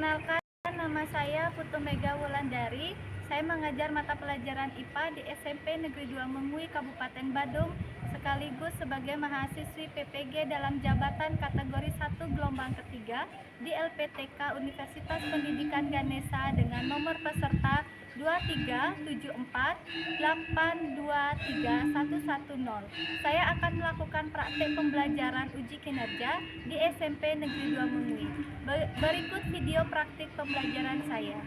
Perkenalkan, nama saya Putu Mega Wulandari. Saya mengajar mata pelajaran IPA di SMP Negeri 2 Mengui, Kabupaten Badung, sekaligus sebagai mahasiswi PPG dalam jabatan kategori 1 gelombang ketiga di LPTK Universitas Pendidikan Ganesha dengan nomor peserta 234823110. Saya akan melakukan praktek pembelajaran uji kinerja di SMP Negeri 2 Mengui. Berikut video praktik pembelajaran saya.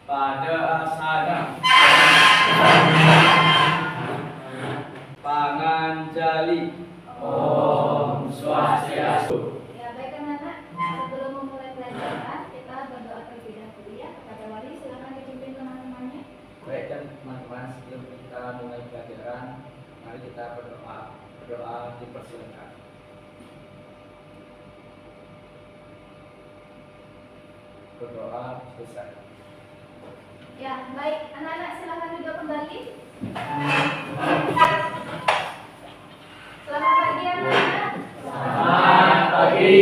Pada asalnya Panganjali Om Swastiastu. Ya, baik anak-anak, sebelum memulai pelajaran kita berdoa terlebih dahulu ya. Kepada wali silakan dipimpin teman-temannya. Baik dan teman-teman, sebelum kita mulai pelajaran, mari kita berdoa. Berdoa dipersilakan. Berdoa selesai. Ya, baik anak-anak, silakan duduk kembali. Selamat pagi anak-anak. Selamat pagi.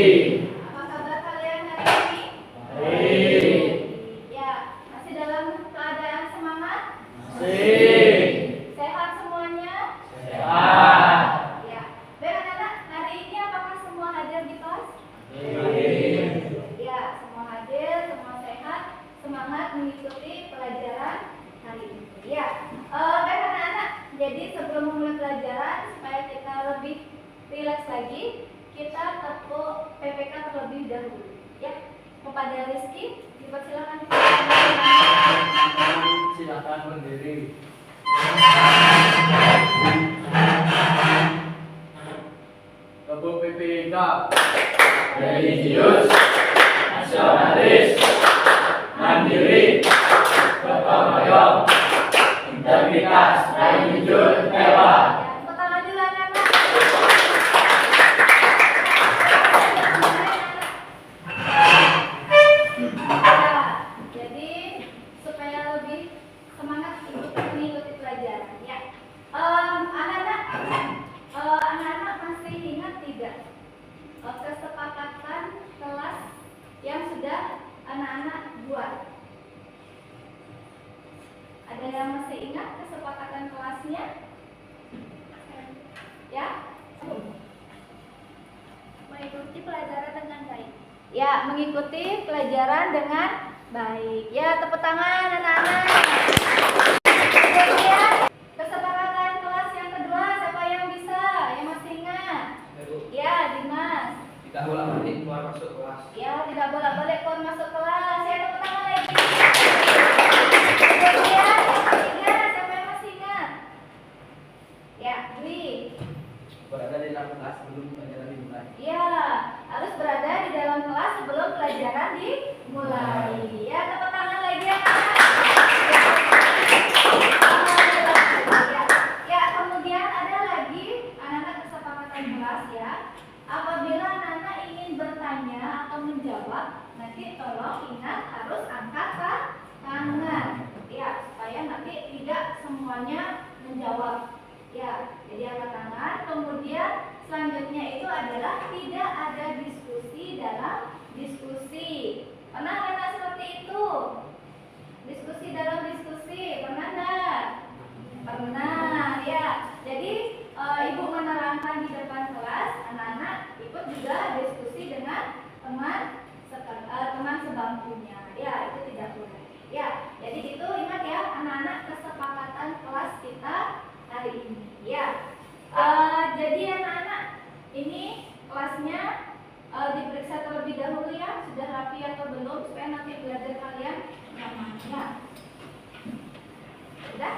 Apa kabar kalian hari ini? Baik. Ya, masih dalam keadaan semangat? Masih. Sehat semuanya? Sehat. Ya, baik anak-anak, hari ini apakah semua hadir di kelas? Baik. Ya, semua hadir, semua sehat, semangat mengikuti pelajaran hari ini. Ya, baik anak-anak, jadi sebelum memulai pelajaran supaya kita lebih rileks lagi, kita tepuk PPK terlebih dahulu. Ya, kepada Rizky, dipersilakan. Silakan berdiri. Tepuk PPK. Religius, nasionalis, mandiri, gotong royong, integritas, dan jujur hewan. Ya, tepuk tangan dulu anak-anak. Ya, jadi supaya lebih semangat mengikuti pelajaran. Ya, anak-anak masih ingat tidak kesepakatan kelas yang sudah anak-anak buat? Ada yang masih ingat kesepakatan kelasnya? Ya? Mengikuti pelajaran dengan baik. Ya, mengikuti pelajaran dengan baik. Ya, tepuk tangan anak-anak. Kemudian kesepakatan kelas yang kedua, siapa yang bisa? Yang masih ingat? Ya, Dimas. Tidak bolak-balik keluar masuk kelas. Ya, tidak bolak-balik keluar masuk kelas. Ya, tepuk tangan lagi. Kemudian yang ketiga, siapa yang masih ingat? Ya, Dwi. Berada di dalam kelas sebelum pelajaran dimulai. Ya, harus berada di dalam kelas sebelum pelajaran dimulai. Ya, tepuk tangan lagi anak-anak. Ya, kemudian ada lagi anak-anak kesepakatan kelas ya. Apabila anak-anak ingin bertanya atau menjawab, nanti tolong ingat harus angkat tangan. Ya, supaya nanti tidak semuanya menjawab. Ya, jadi angkat tangan. Kemudian selanjutnya itu adalah tidak ada diskusi dalam diskusi. Pernah nggak seperti itu? Diskusi dalam diskusi, pernah nggak? Pernah, ya. Jadi ibu menerangkan di depan kelas, anak-anak ikut juga diskusi dengan teman sebangkunya. Ya, itu tidak boleh. Ya, jadi itu ingat ya anak-anak kesepakatan kelas kita hari ini. Ya, jadi anak-anak ini kelasnya diperiksa terlebih dahulu ya, sudah rapi atau belum supaya nanti belajar kalian nyaman. Ya, sudah.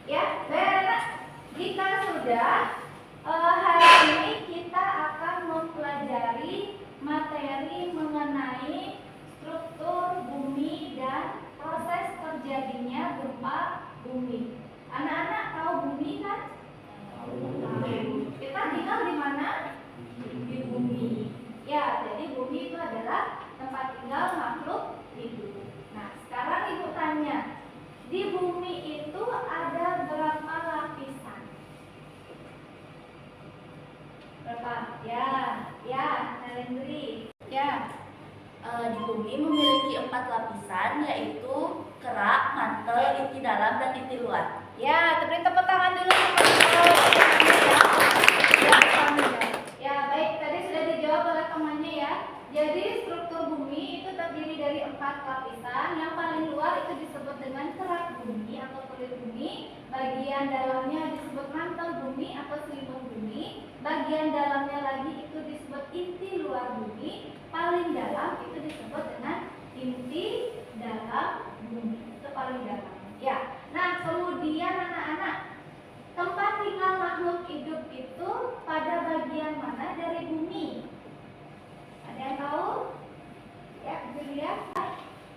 Ya, baik anak. Jika sudah, hari ini kita akan mempelajari materi mengenai struktur bumi dan proses terjadinya gempa bumi. Anak-anak tahu bumi kan? Tahu. Kita tinggal di mana? Di bumi. Ya, jadi bumi itu Di bumi memiliki 4 lapisan, yaitu kerak, mantel, inti dalam, dan inti luar. Ya, beri tepuk tangan dulu. Ya, baik. Tadi sudah dijawab oleh temannya ya. Jadi struktur bumi itu terdiri dari 4 lapisan. Yang paling luar itu disebut dengan kerak bumi atau kulit bumi. Bagian dalamnya disebut mantel bumi atau selimut bumi. Bagian dalamnya lagi itu disebut inti luar bumi. Paling dalam itu disebut dengan inti dalam bumi. Itu paling dalam. Ya. Nah, kemudian anak-anak, tempat tinggal makhluk hidup itu pada bagian mana dari bumi? Ada yang tahu? Ya, Julia.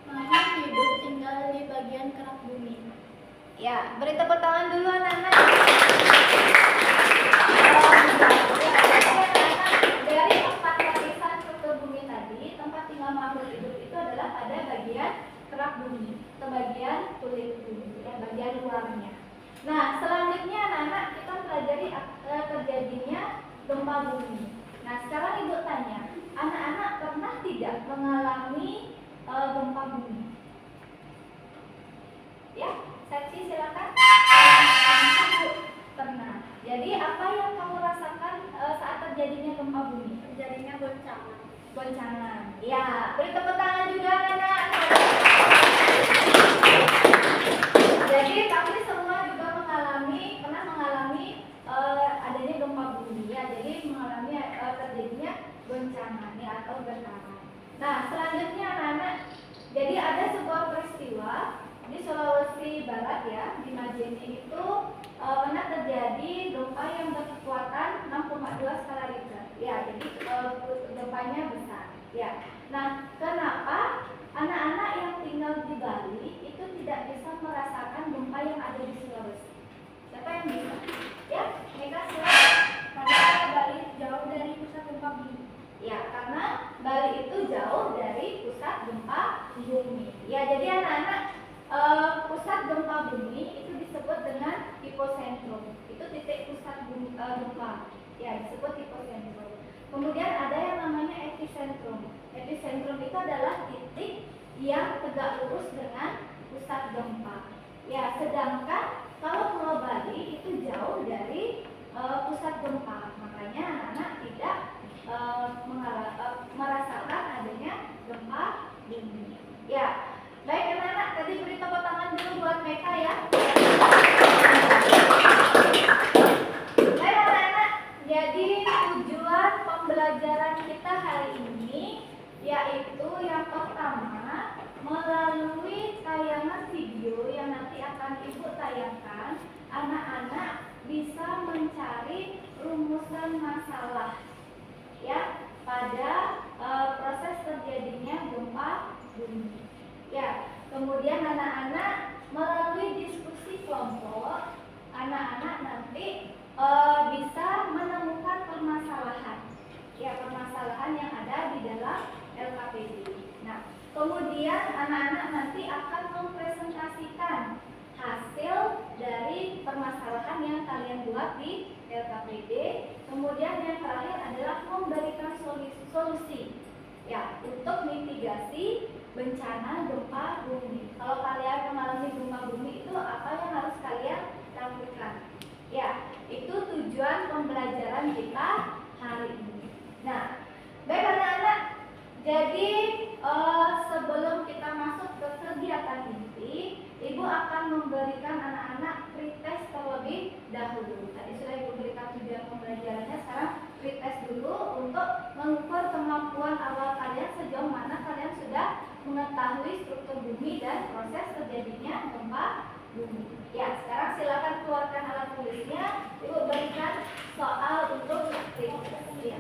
Makhluk hidup tinggal di bagian kerak bumi. Ya, beri tepuk tangan dulu anak-anak. Dari 4 lapisan struktur bumi tadi, tempat tinggal makhluk hidup itu adalah pada bagian kerak bumi atau bagian kulit bumi, ya, bagian luarnya. Nah, selanjutnya anak-anak kita pelajari terjadinya gempa bumi. Nah, sekarang ibu tanya, anak-anak pernah tidak mengalami gempa bumi? Ya, Saksi silakan. Pernah. Jadi apa yang kamu rasakan saat terjadinya gempa bumi? Terjadinya goncangan. Goncangan. Ya, beri tepuk tangan juga anak-anak. Jadi kami semua juga pernah mengalami adanya gempa bumi ya. Jadi mengalami terjadinya goncangan ya atau getaran. Nah, selanjutnya anak-anak, jadi ada sebuah peristiwa di Sulawesi Barat ya, di Majene itu pernah terjadi gempa yang berkekuatan 6,2 skala Richter. Ya, jadi gempanya besar. Ya. Nah, kenapa anak-anak yang tinggal di Bali itu tidak bisa merasakan gempa yang ada di Sulawesi? Siapa yang bisa? Ya, Mega silakan. Karena Bali jauh dari pusat gempa bumi. Ya, karena Bali itu jauh dari pusat gempa bumi. Ya, jadi anak-anak, pusat gempa bumi itu disebut dengan hipocentrum. Itu titik pusat gempa. Ya, disebut hipocentrum. Kemudian ada yang namanya epicentrum. Epicentrum itu adalah titik yang tegak lurus dengan pusat gempa. Ya, sedangkan kalau Pulau Bali itu jauh dari pusat gempa. Makanya anak-anak tidak merasakan adanya gempa bumi. Ya, baik anak-anak, tadi beri tepuk tangan dulu buat mereka ya. Baik anak-anak, jadi tujuan pembelajaran kita hari ini yaitu yang pertama, melalui tayangan video yang nanti akan ibu tayangkan, anak-anak bisa mencari rumusan masalah ya pada proses terjadinya gempa bumi. Ya, kemudian anak-anak melalui diskusi kelompok, anak-anak nanti bisa menemukan permasalahan. Ya, permasalahan yang ada di dalam LKPD. Nah, kemudian anak-anak nanti akan mempresentasikan hasil dari permasalahan yang kalian buat di LKPD. Kemudian yang terakhir adalah memberikan solusi ya untuk mitigasi bencana gempa bumi. Kalau kalian mengalami gempa bumi itu apa yang harus kalian lakukan? Ya, itu tujuan pembelajaran kita hari ini. Nah, baik anak-anak, jadi sebelum kita masuk ke kegiatan inti, ibu akan memberikan anak-anak pretest terlebih dahulu. Tadi sudah ibu berikan tujuan pembelajarannya, sekarang pretest dulu untuk mengukur kemampuan awal kalian sejauh mana kalian sudah mengetahui struktur bumi dan proses terjadinya gempa bumi. Ya, sekarang silakan keluarkan alat tulisnya. Ibu berikan soal untuk pretest. Ya.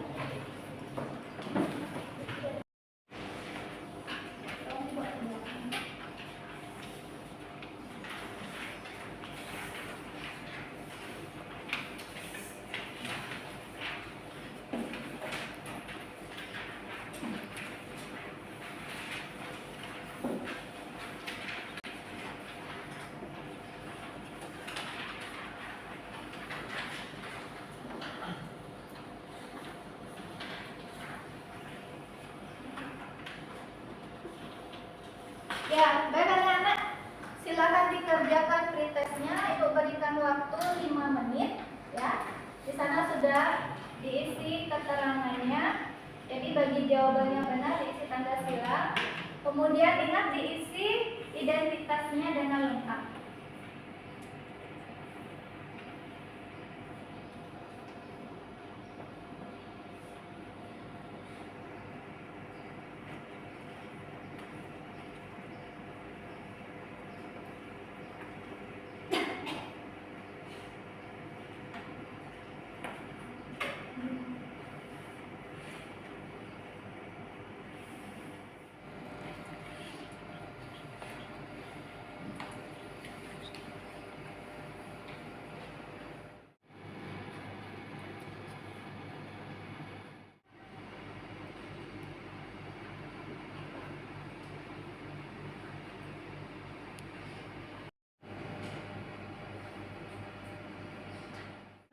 Ya, baik anak-anak. Silakan dikerjakan pretestnya. Ibu berikan waktu 5 menit. Ya, di sana sudah diisi keterangannya. Jadi bagi jawaban yang benar diisi tanda silang. Kemudian ingat diisi identitasnya dengan lengkap.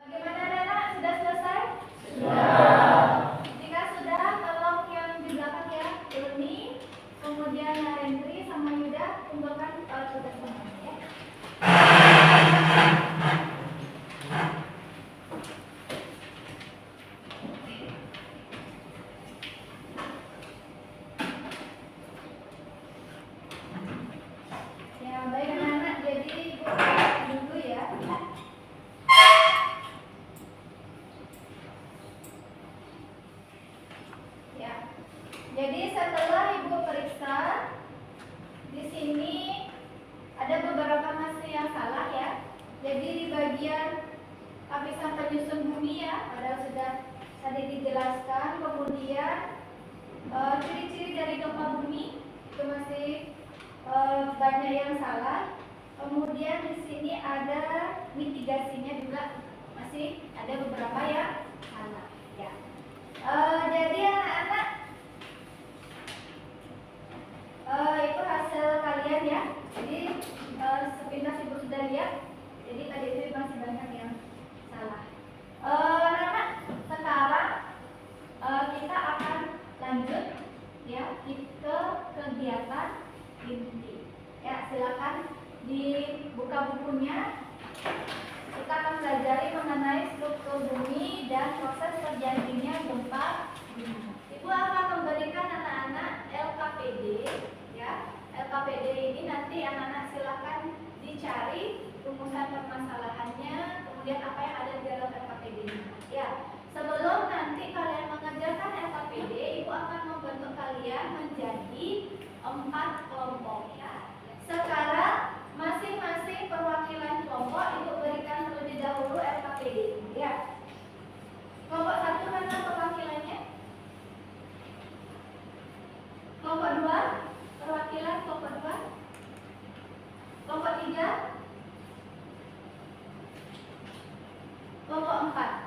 Bagaimana anak-anak? Sudah selesai? Jika sudah, tolong yang di belakang ya, Irni, kemudian Narendri sama Yuda, kumpulkan tugas teman ya. Ya, baik anak-anak, jadi Ibu dulu ya. Ya. Jadi setelah Ibu periksa, di sini ada beberapa masih yang salah ya. Jadi di bagian lapisan penyusun bumi ya, padahal sudah tadi dijelaskan. Kemudian ciri-ciri dari gempa bumi itu masih banyak yang salah. Kemudian di sini ada mitigasinya juga masih ada beberapa yang salah ya. Jadi anak-anak, itu hasil kalian ya. Jadi sepintas Ibu sudah lihat. Jadi tadi itu masih banyak yang salah. Anak-anak, sekarang kita akan lanjut ya ke kegiatan inti. Ya, silakan dibuka bukunya. Kita akan belajar mengenai struktur bumi dan proses terjadinya gempa bumi. Ibu akan memberikan anak-anak LKPD ya. LKPD ini nanti anak-anak silakan dicari rumusan permasalahannya, kemudian apa yang ada di dalam LKPD ini. Ya, sebelum nanti kalian mengerjakan LKPD, Ibu akan membentuk kalian menjadi 4 kelompok ya. Sekarang masing-masing perwakilan kelompok Ibu berikan terlebih dahulu LKPD ya. Kelompok 1 mana perwakilannya? Kelompok 2 perwakilan kelompok 2. Kelompok 3. Kelompok 4.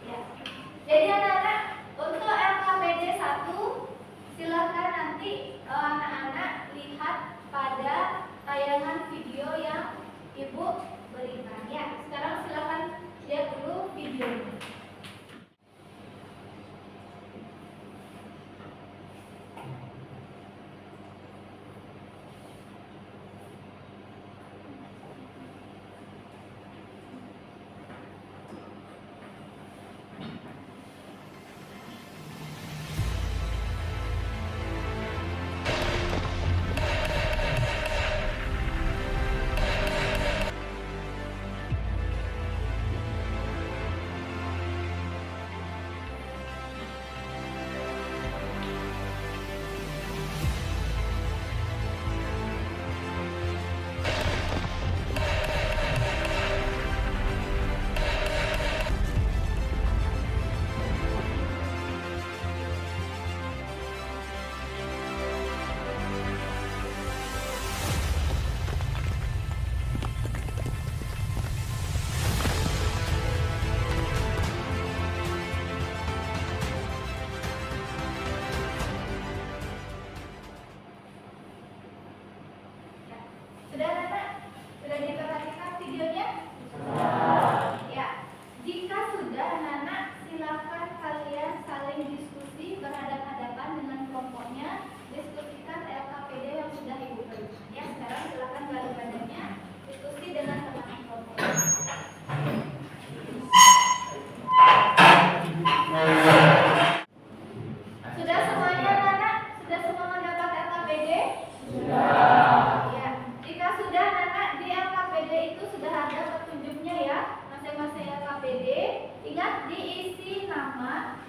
Ya. Jadi anak-anak, untuk LKPD 1 silakan nanti anak-anak lihat pada tayangan video yang Ibu berikan ya. Sekarang silakan lihat dulu videonya.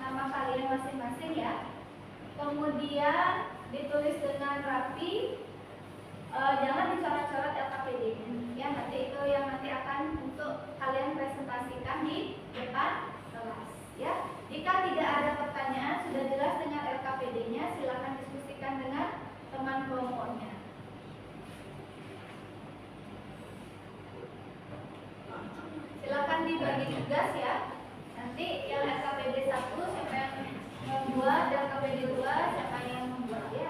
nama kalian masing-masing ya. Kemudian ditulis dengan rapi. Jangan dicoret-coret LKPD-nya. Ya, nanti itu yang nanti akan untuk kalian presentasikan di depan kelas. Ya, jika tidak ada pertanyaan sudah jelas dengan LKPD-nya, silakan diskusikan dengan teman kelompoknya. Silakan dibagi tugas ya. Nanti yang LKPD 1 siapa yang membuat, dan LKPD 2 siapa yang membuat ya.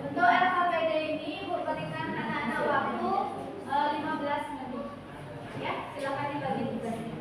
Untuk LKPD ini Ibu berikan anak-anak waktu 15 menit. Ya, silakan dibagi tugasnya.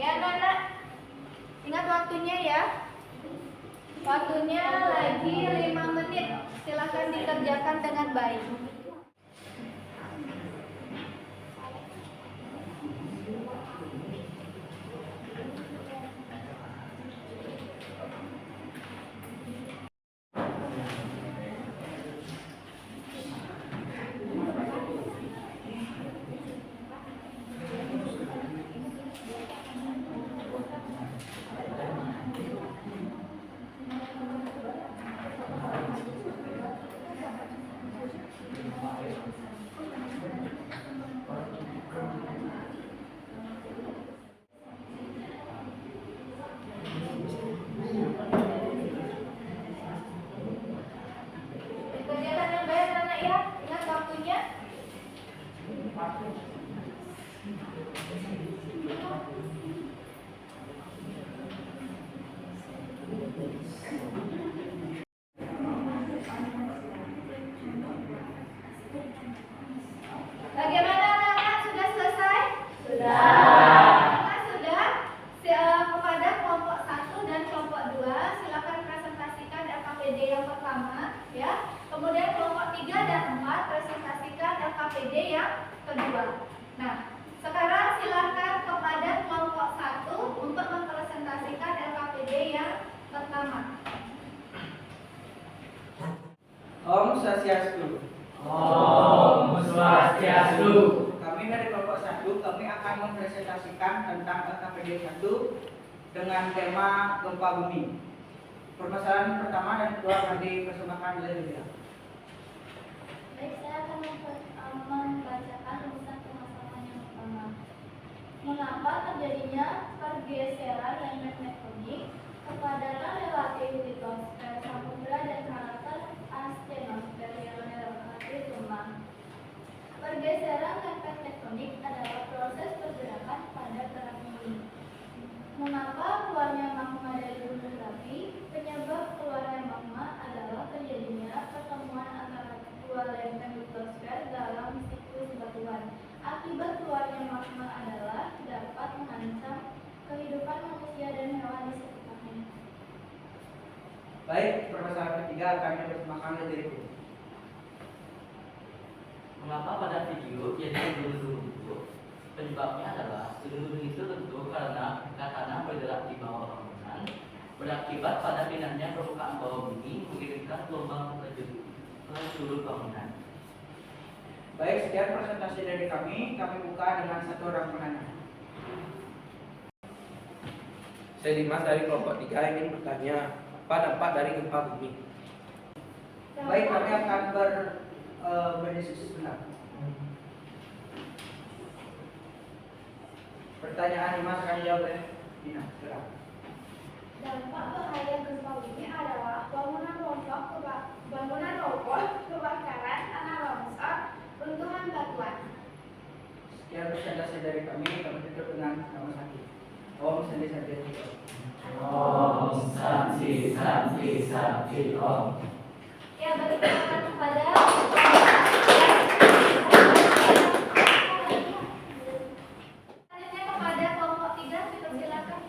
Ya anak-anak, ingat waktunya ya. Waktunya lagi 5 menit. Silakan dikerjakan dengan baik. Dikerjakan dengan baik anak ya. Ingat waktunya. Bagaimana anak-anak, sudah selesai? Sudah. Sudah. Kepada kelompok 1 dan kelompok 2 silakan presentasikan LKPD yang pertama ya. Kemudian kelompok 3 dan 4 presentasikan LKPD yang kedua. Nah, sekarang silakan kepada kelompok 1 untuk mempresentasikan LKPD yang pertama. Om Swastiastu. Om Swastiastu. Kami dari kelompok 1, kami akan mempresentasikan tentang LKPD 1 dengan tema gempa bumi. Permasalahan pertama dan kedua akan dipersembahkan oleh Lydia. Baik, saya akan membacakan rumusan permasalahan yang pertama. Mengapa terjadinya pergeseran langit tektonik, kepadatan relatif litosfer samudra dan karakter astenosfer yang relatif lemah? Pergeseran lempeng tektonik adalah proses pergerakan pada kerak bumi. Mengapa ketiga kami persembahkan oleh diriku. Mengapa pada video yang dulu itu? Penyebabnya adalah gedung itu tentu karena tanah bergerak di bawah bangunan, berakibat pada pindahnya permukaan bawah bumi mengirimkan gelombang ke seluruh bangunan. Baik, sekian presentasi dari kami buka dengan satu orang penanya. Saya Dimas dari kelompok 3 ingin bertanya, apa dampak dari gempa bumi? Baik, kami akan berdiskusi sebentar. Pertanyaan Dimas akan dijawab oleh Dina. Silakan. Dampak bahaya gempa bumi adalah bangunan roboh, kebakaran, tanah longsor, runtuhan batuan. Sekian presentasi dari kami tutup dengan nama sakit. Om Santi Santi Om Santi Santi Santi Om. Ya, berikutnya kepada selanjutnya kepada kelompok 3, dipersilakan.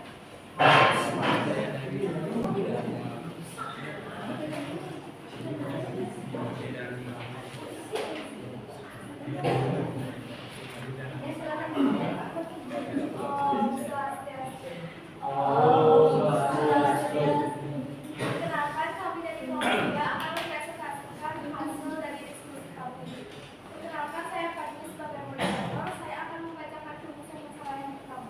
Ya, silakan. Om Swastiastu. Perkenalkan, kami dari kelompok 3 akan mempresentasikan hasil dari diskusi kami. Perkenalkan, saya Fadli sebagai moderator. Saya akan membacakan rumusan masalah yang pertama.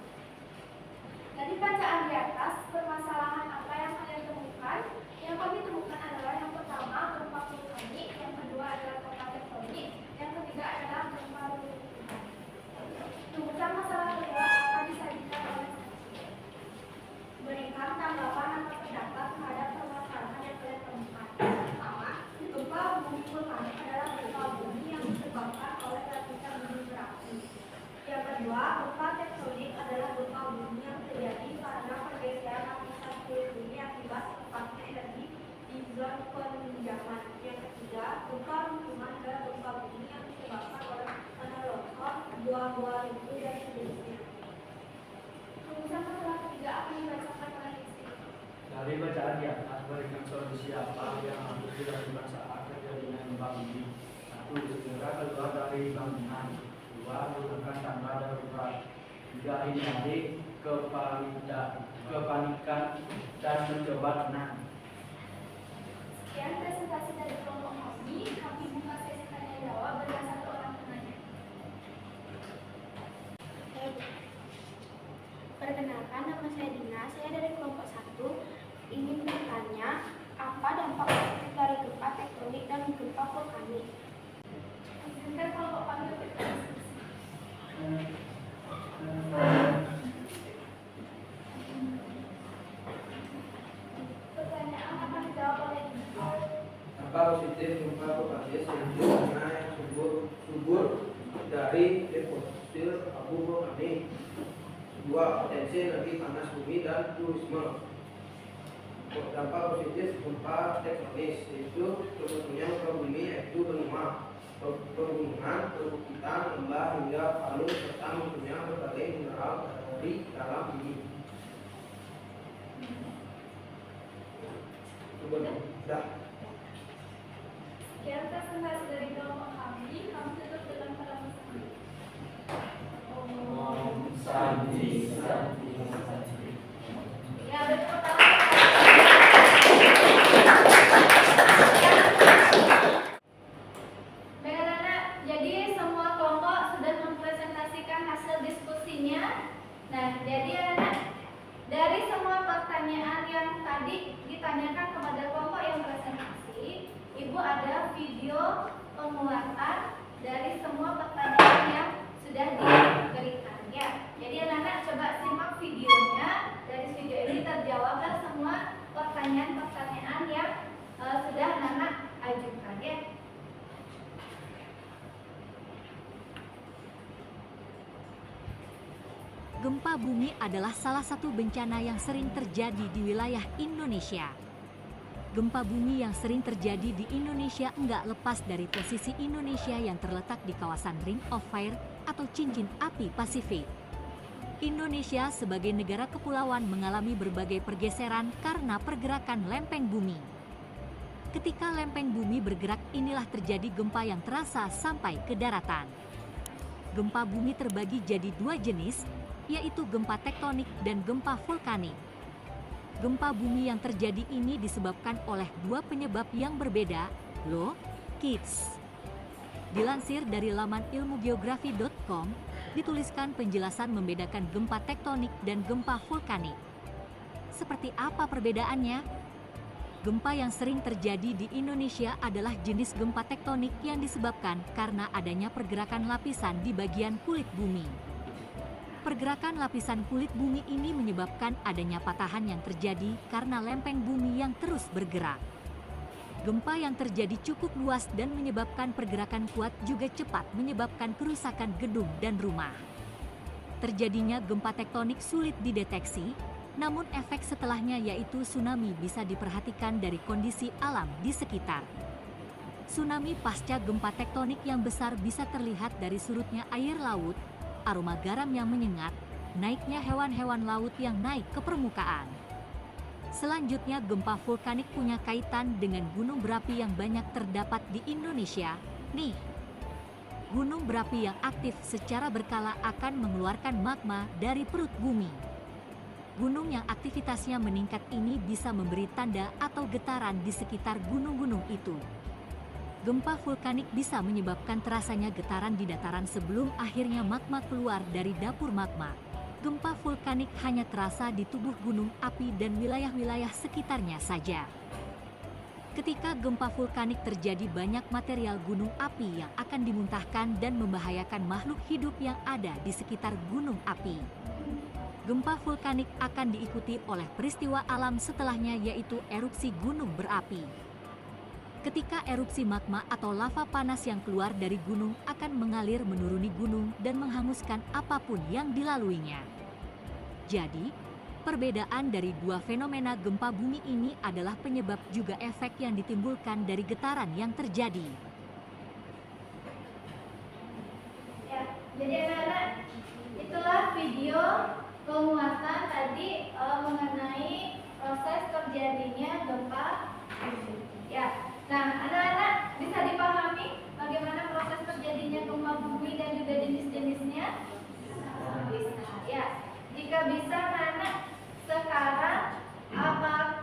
Dari bacaan di atas, permasalahan apa yang kalian temukan? Yang kami temukan adalah yang pertama, gempa vulkanik, yang kedua adalah gempa tektonik, yang ketiga adalah gempa reruntuhan. Rumusan masalah kedua akan disajikan oleh berikan tanggapan atau pendapat terhadap permasalahan yang kalian temukan. Pertama, gempa bumi vulkanik adalah gempa bumi yang disebabkan oleh letusan gunung berapi. Yang kedua, gempa tektonik adalah gempa bumi yang terjadi karena pergeseran lapisan kulit bumi akibat tempatnya energi di zona penunjangan. Yang ketiga, gempa reruntuhan adalah gempa bumi yang disebabkan oleh tanah longsor, gua-gua runtuh dan sejenisnya. Rumusan masalah ketiga akan dibacakan oleh Rizky. Dari bacaan di atas, berikan solusi apa yang harus dilakukan saat terjadinya gempa bumi. 1. Segera keluar dari bangunan. 2. Gunakan tangga darurat. 3. Hindari kepanikan dan mencoba tenang. Sekian presentasi dari kelompok kami buka sesi tanya jawab dengan satu orang penanya. Perkenalkan, nama saya Dina. Saya dari kelompok 1 ingin bertanya, apa dampak positif dari gempa tektonik dan gempa vulkanik? Izinkan kelompok kami berdiskusi. Pertanyaan akan dijawab oleh Ibu. Dampak positif gempa vulkanis yaitu tanah yang subur dari deposit abu vulkanik. 2. Potensi energi panas bumi dan turisme. Dampak positif gempa tektonis yaitu terbentuknya muka bumi yaitu benua, pegunungan, perbukitan, lembah hingga palu serta munculnya berbagai mineral dari dalam bumi. Sudah. Sekian presentasi dari kelompok kami tutup dengan kalimat sendiri. Om Santi Santi Santi. Ya, berikutnya. Baik anak-anak, jadi semua kelompok sudah mempresentasikan hasil diskusinya. Nah, jadi anak, dari semua pertanyaan yang tadi ditanyakan kepada kelompok yang presentasi, Ibu ada video penguatan dari semua pertanyaan yang sudah diberikan. Ya, jadi anak-anak coba simak videonya. Dari video ini terjawablah semua pertanyaan-pertanyaan yang sudah anak-anak ajukan ya. Gempa bumi adalah salah satu bencana yang sering terjadi di wilayah Indonesia. Gempa bumi yang sering terjadi di Indonesia enggak lepas dari posisi Indonesia yang terletak di kawasan Ring of Fire atau cincin api Pasifik. Indonesia sebagai negara kepulauan mengalami berbagai pergeseran karena pergerakan lempeng bumi. Ketika lempeng bumi bergerak, inilah terjadi gempa yang terasa sampai ke daratan. Gempa bumi terbagi jadi dua jenis, yaitu gempa tektonik dan gempa vulkanik. Gempa bumi yang terjadi ini disebabkan oleh dua penyebab yang berbeda, loh, kids. Dilansir dari laman ilmugeografi.com, dituliskan penjelasan membedakan gempa tektonik dan gempa vulkanik. Seperti apa perbedaannya? Gempa yang sering terjadi di Indonesia adalah jenis gempa tektonik yang disebabkan karena adanya pergerakan lapisan di bagian kulit bumi. Pergerakan lapisan kulit bumi ini menyebabkan adanya patahan yang terjadi karena lempeng bumi yang terus bergerak. Gempa yang terjadi cukup luas dan menyebabkan pergerakan kuat juga cepat menyebabkan kerusakan gedung dan rumah. Terjadinya gempa tektonik sulit dideteksi, namun efek setelahnya yaitu tsunami bisa diperhatikan dari kondisi alam di sekitar. Tsunami pasca gempa tektonik yang besar bisa terlihat dari surutnya air laut, aroma garam yang menyengat, naiknya hewan-hewan laut yang naik ke permukaan. Selanjutnya, gempa vulkanik punya kaitan dengan gunung berapi yang banyak terdapat di Indonesia. Nih, gunung berapi yang aktif secara berkala akan mengeluarkan magma dari perut bumi. Gunung yang aktivitasnya meningkat ini bisa memberi tanda atau getaran di sekitar gunung-gunung itu. Gempa vulkanik bisa menyebabkan terasanya getaran di dataran sebelum akhirnya magma keluar dari dapur magma. Gempa vulkanik hanya terasa di tubuh gunung api dan wilayah-wilayah sekitarnya saja. Ketika gempa vulkanik terjadi, banyak material gunung api yang akan dimuntahkan dan membahayakan makhluk hidup yang ada di sekitar gunung api. Gempa vulkanik akan diikuti oleh peristiwa alam setelahnya, yaitu erupsi gunung berapi. Ketika erupsi, magma atau lava panas yang keluar dari gunung akan mengalir menuruni gunung dan menghanguskan apapun yang dilaluinya. Jadi, perbedaan dari dua fenomena gempa bumi ini adalah penyebab juga efek yang ditimbulkan dari getaran yang terjadi. Ya, jadi anak-anak, itulah video penguatan tadi mengenai proses terjadinya gempa bumi. Ya, nah anak-anak bisa dipahami bagaimana proses terjadinya gempa bumi dan juga jenis-jenisnya? Bisa. Ya, jika bisa anak-anak, sekarang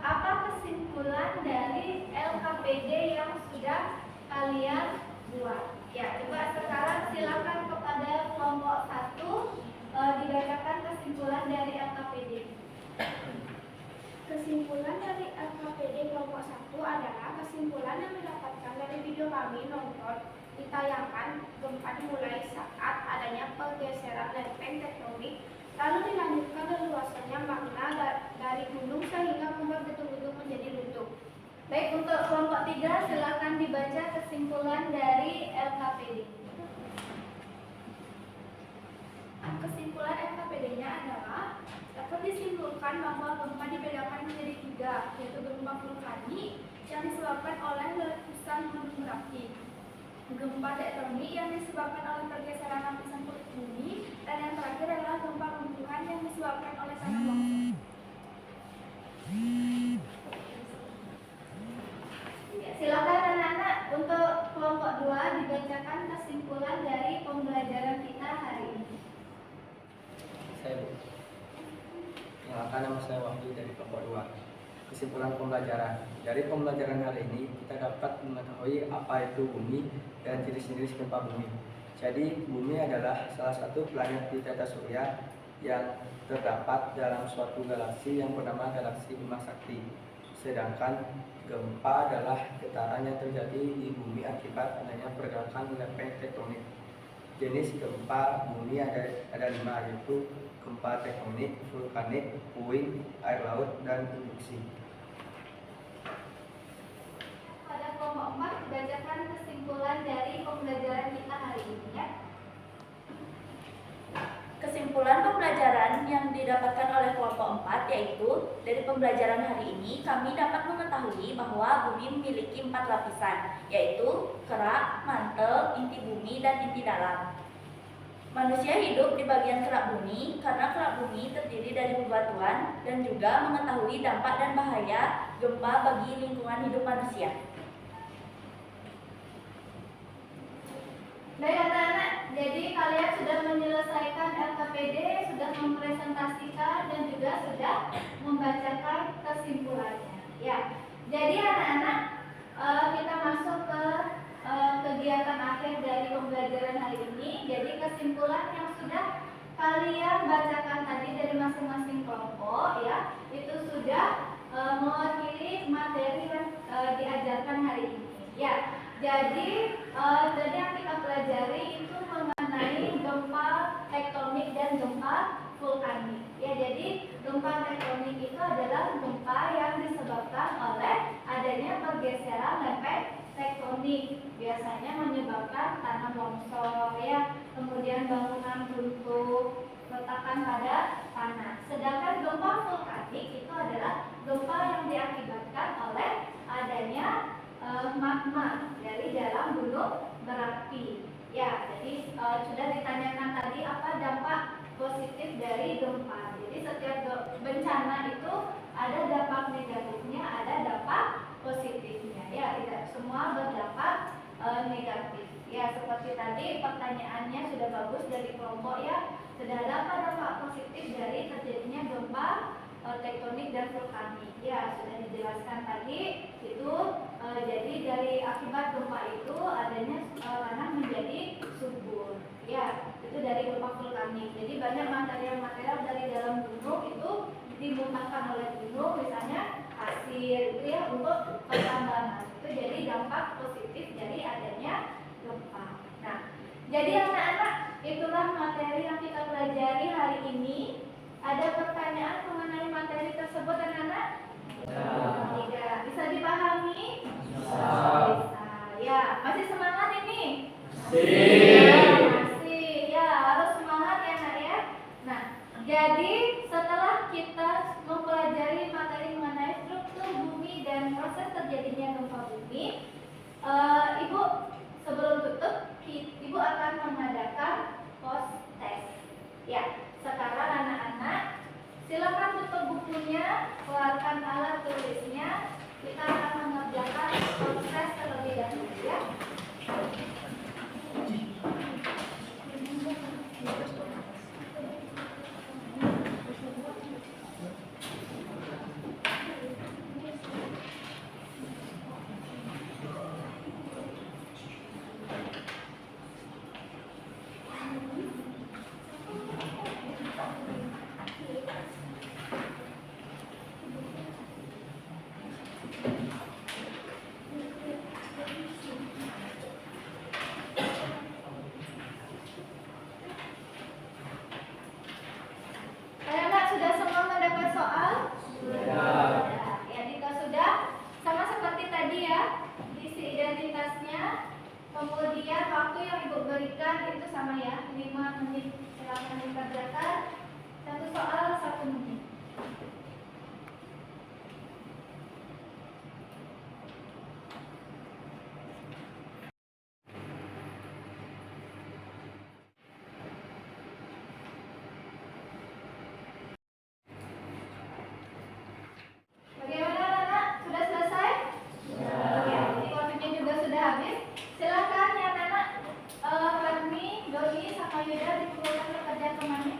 apa kesimpulan dari LKPD yang sudah kalian buat? Ya, coba sekarang silakan kepada kelompok 1 dibacakan kesimpulan dari LKPD. Kesimpulan dari LKPD kelompok 1 adalah kesimpulan yang didapatkan dari video kami nonton ditayangkan. Gempa dimulai saat adanya pergeseran lempeng tektonik, lalu dilanjutkan leluasannya magma dari gunung sehingga membuat gedung-gedung menjadi runtuh. Baik, untuk kelompok 3 silakan dibaca kesimpulan dari LKPD. Kesimpulan LKPD-nya adalah dapat disimpulkan bahwa gempa dibedakan menjadi 3, yaitu gempa vulkanik yang disebabkan oleh letusan gunung berapi, gempa tektonik yang disebabkan oleh pergeseran lapisan kulit bumi, dan yang terakhir adalah gempa runtuhan yang disebabkan oleh tanah longsor. Ya, silakan anak-anak untuk kelompok 2 dibacakan kesimpulan dari pembelajaran kita hari ini. Perkenalkan, nama saya Wahyu dari kelompok 2. Kesimpulan pembelajaran. Dari pembelajaran hari ini kita dapat mengetahui apa itu bumi dan jenis-jenis gempa bumi. Jadi bumi adalah salah satu planet di tata surya yang terdapat dalam suatu galaksi yang bernama galaksi Bima Sakti. Sedangkan gempa adalah getaran yang terjadi di bumi akibat adanya pergerakan lempeng tektonik. Jenis gempa bumi ada 5, yaitu gempa tektonik, vulkanik, puing, air laut, dan induksi. Pada kelompok 4 dibacakan kesimpulan dari pembelajaran kita hari ini ya. Kesimpulan pembelajaran yang didapatkan oleh kelompok 4 yaitu dari pembelajaran hari ini kami dapat mengetahui bahwa bumi memiliki 4 lapisan, yaitu kerak, mantel, inti bumi, dan inti dalam. Manusia hidup di bagian kerak bumi karena kerak bumi terdiri dari bebatuan dan juga mengetahui dampak dan bahaya gempa bagi lingkungan hidup manusia. Baik anak-anak, jadi kalian sudah menyelesaikan LKPD, sudah mempresentasikan dan juga sudah membacakan kesimpulannya. Ya, jadi anak-anak kita masuk ke kegiatan akhir dari pembelajaran hari ini. Jadi kesimpulan yang sudah kalian bacakan tadi dari masing-masing kelompok ya, itu sudah mewakili materi yang diajarkan hari ini. Ya, jadi tadi yang kita pelajari itu mengenai gempa tektonik dan gempa vulkanik. Ya, jadi gempa tektonik itu adalah gempa yang disebabkan oleh adanya pergeseran lempeng tektonik. Biasanya menyebabkan tanah longsor ya, kemudian bangunan runtuh, retakan pada tanah. Sedangkan gempa vulkanik itu adalah gempa yang diakibatkan oleh adanya magma dari dalam gunung berapi. Ya, jadi sudah ditanyakan tadi apa dampak positif dari gempa. Jadi setiap bencana itu ada dampak negatifnya, ada dampak positifnya. Ya, tidak semua berdampak negatif. Ya, seperti tadi pertanyaannya sudah bagus dari kelompok ya. Sudah ada apa dampak positif dari terjadinya gempa tektonik dan vulkanik. Ya, sudah dijelaskan tadi itu jadi dari akibat gempa itu adanya tanah menjadi subur. Ya, itu dari gempa vulkanik. Jadi banyak material-material dari dalam gunung itu dimuntahkan oleh gunung, misalnya pasir itu ya untuk pertambangan. Itu jadi dampak positif dari adanya gempa. Nah, jadi anak-anak, itulah materi yang kita pelajari hari ini. Ada pertanyaan mengenai materi tersebut anak-anak? Tidak. Bisa dipahami? Bisa. Ya, masih semangat ini? Masih. Ya, harus semangat ya nak ya. Nah, jadi setelah kita mempelajari materi mengenai struktur bumi dan proses terjadinya gempa bumi, Ibu sebelum tutup, Ibu akan mengadakan post test. Ya, sekarang anak-anak silakan tutup bukunya, keluarkan alat tulisnya. Kita akan mengerjakan proses terlebih dahulu ya. Anak-anak sudah semua mendapat soal? Sudah. Ya, jika sudah, sama seperti tadi ya, isi identitasnya, kemudian waktu yang Ibu berikan itu sama ya, 5 menit. Silakan dikerjakan. Satu soal 1 menit. Bagaimana anak-anak? Sudah selesai? Ya, jadi waktunya juga sudah habis. Silakan ya anak-anak, Fadmi, Doni, sama Yuda dikumpulkan pekerjaan rumahnya.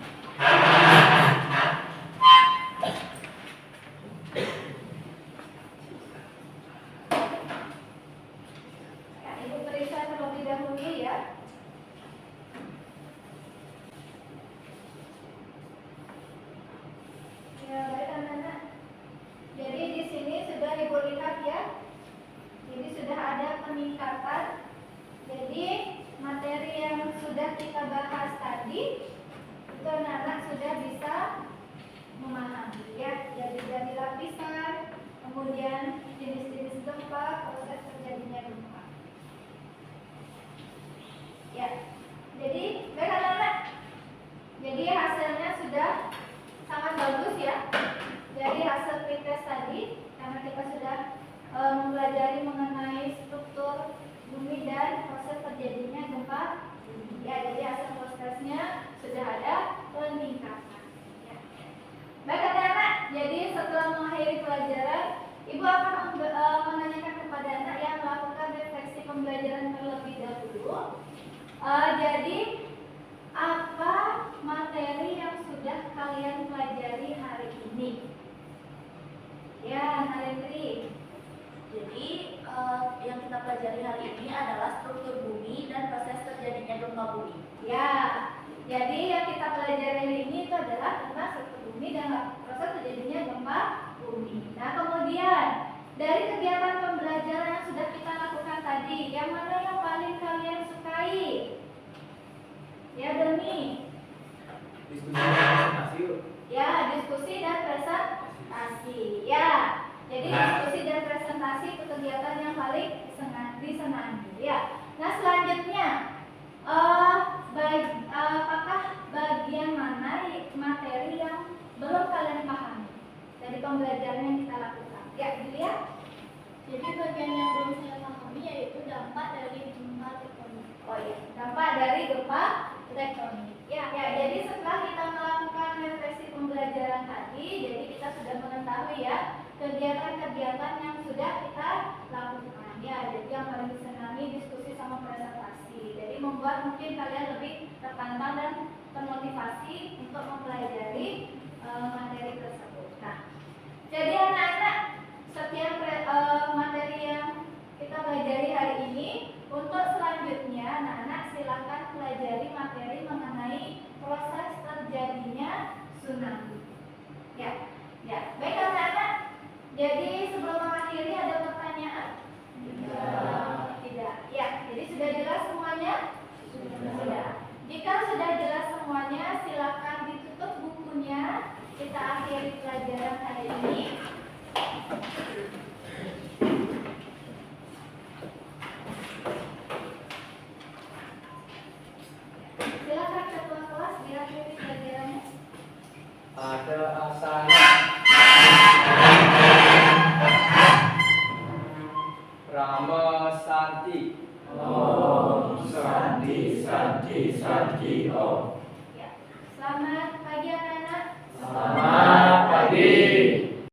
Ya, Ibu periksa terlebih dahulu ya. Ya, baik anak-anak. Jadi di sini sudah Ibu lihat ya. Jadi sudah ada peningkatan. Jadi materi yang sudah kita bahas tadi itu anak-anak sudah bisa memahami ya. Jadi dari lapisan, kemudian jenis-jenis gempa, proses terjadinya gempa. Ya. Jadi baik anak-anak. Jadi hasilnya sudah sangat bagus ya. Dari hasil pretest tadi, karena kita sudah mempelajari mengenai struktur bumi dan proses terjadinya gempa. Ya, jadi hasil pretestnya sudah ada peningkatan. Ya. Baik anak-anak, jadi setelah mengakhiri pelajaran, Ibu akan menanyakan kepada anak yang melakukan refleksi pembelajaran terlebih dahulu. kita pelajari hari ini adalah struktur bumi dan proses terjadinya gempa bumi. Ya, jadi yang kita pelajari hari ini itu adalah tentang struktur bumi dan proses terjadinya gempa bumi. Nah, kemudian dari kegiatan pembelajaran yang sudah kita lakukan tadi, yang mana yang paling kalian sukai? Ya, Doni. Diskusi dan presentasi yuk. Ya, diskusi dan presentasi. Ya, jadi diskusi dan presentasi itu kegiatan yang paling disenangi. Ya. Nah, selanjutnya, apakah bagian mana materi yang belum kalian pahami dari pembelajaran yang kita lakukan? Ya, Julia. Jadi bagian yang belum saya pahami yaitu dampak dari gempa tektonik. Oh iya, dampak dari gempa tektonik. Ya, jadi setelah kita melakukan refleksi pembelajaran tadi, jadi kita sudah mengetahui ya kegiatan-kegiatan yang sudah kita lakukan. Ya, jadi yang paling disenangi diskusi sama presentasi. Jadi membuat mungkin kalian lebih tertantang dan termotivasi untuk mempelajari materi tersebut. Nah, jadi anak-anak, setiap materi yang kita pelajari hari ini, untuk selanjutnya anak-anak silakan pelajari materi mengenai proses terjadinya tsunami. Ya, baik anak-anak. Jadi sebelum mengakhiri ada pertanyaan? Tidak. Ya, jadi sudah jelas semuanya? Sudah. Jika sudah jelas semuanya, silakan ditutup bukunya. Kita akhiri pelajaran hari ini. Silakan ketua kelas diakhiri pelajarannya. Ada Asana, Rama Santi, Om Santi Santi Santi Om. Ya. Selamat pagi anak-anak. Selamat pagi.